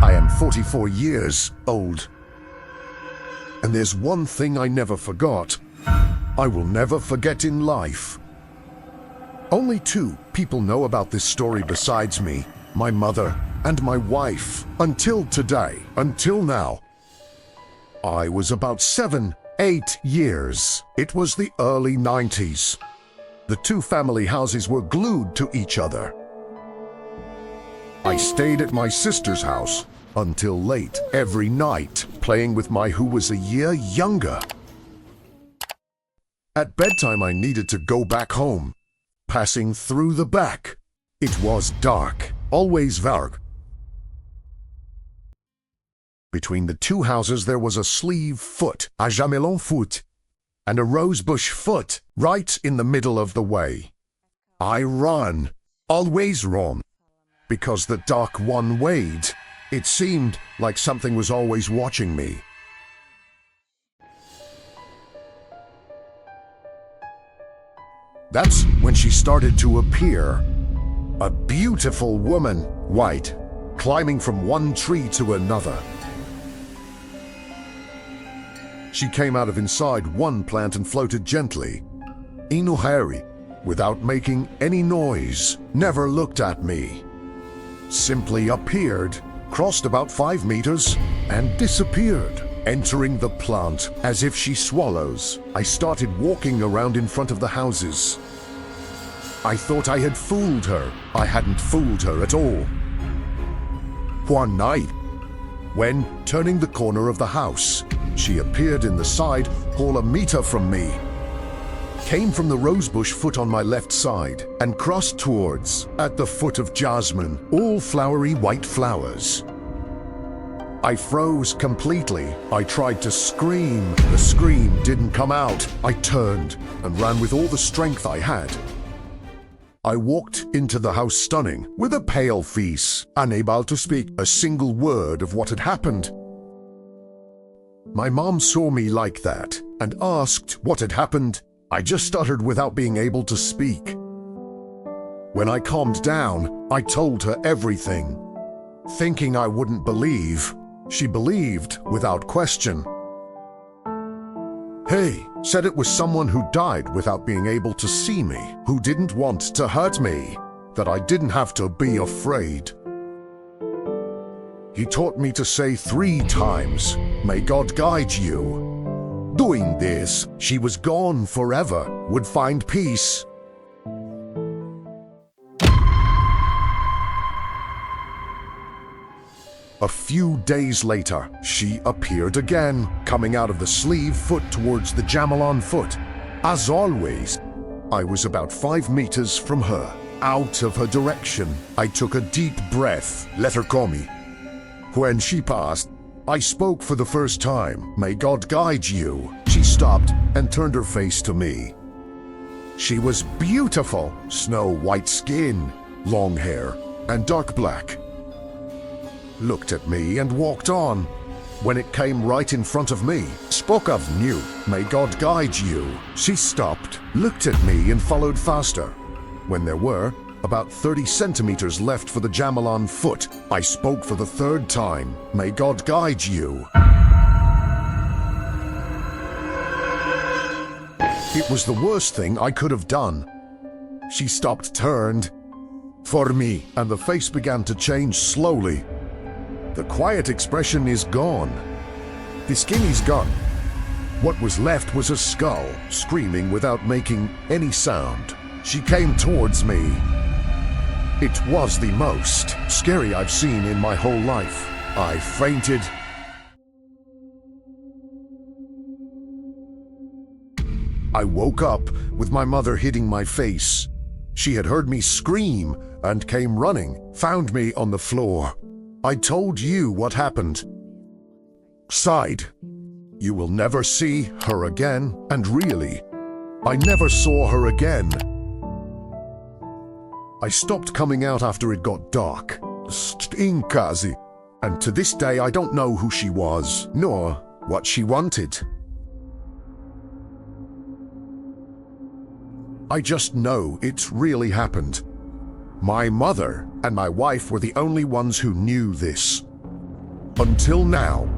I am 44 years old. And there's one thing I never forgot. I will never forget in life. Only two people know about this story besides me, my mother and my wife, until today, until now. I was about 7, 8 years. It was the early 90s. The two family houses were glued to each other. I stayed at my sister's house until late every night, playing with my who was a year younger. At bedtime, I needed to go back home, passing through the back. It was dark, always dark. Between the two houses, there was a sleeve foot, a jamelão foot, and a rosebush foot right in the middle of the way. I run, always run, because the dark one-wayed. It seemed like something was always watching me. That's when she started to appear. A beautiful woman, white, climbing from one tree to another. She came out of inside one plant and floated gently. In a hurry, without making any noise, never looked at me. Simply appeared, crossed about 5 meters, and disappeared, entering the plant as if she swallows. I started walking around in front of the houses. I thought I had fooled her. I hadn't fooled her at all. One night, when turning the corner of the house, she appeared in the side hall a meter from me, came from the rosebush foot on my left side, and crossed towards, at the foot of jasmine, all flowery white flowers. I froze completely. I tried to scream. The scream didn't come out. I turned and ran with all the strength I had. I walked into the house stunning, with a pale face, unable to speak a single word of what had happened. My mom saw me like that and asked what had happened. I just stuttered without being able to speak. When I calmed down, I told her everything. Thinking I wouldn't believe, she believed without question. Hey, said it was someone who died without being able to see me, who didn't want to hurt me, that I didn't have to be afraid. He taught me to say 3 times, "May God guide you." Doing this, she was gone forever, would find peace. A few days later, she appeared again, coming out of the sleeve foot towards the jamelão foot. As always, I was about 5 meters from her, out of her direction. I took a deep breath, let her call me. When she passed, I spoke for the first time, "May God guide you." She stopped and turned her face to me. She was beautiful, snow-white skin, long hair, and dark black. Looked at me and walked on. When it came right in front of me, spoke of new, "May God guide you." She stopped, looked at me, and followed faster. When there were about 30 centimeters left for the jamelão foot, I spoke for the 3rd time, "May God guide you." It was the worst thing I could have done. She stopped, turned for me, and the face began to change slowly. The quiet expression is gone. The skin is gone. What was left was a skull, screaming without making any sound. She came towards me. It was the most scary I've seen in my whole life. I fainted. I woke up with my mother hitting my face. She had heard me scream and came running, found me on the floor. I told you what happened. Sighed. You will never see her again, and really, I never saw her again. I stopped coming out after it got dark. Inkazi. And to this day I don't know who she was, nor what she wanted. I just know it really happened. My mother and my wife were the only ones who knew this. Until now.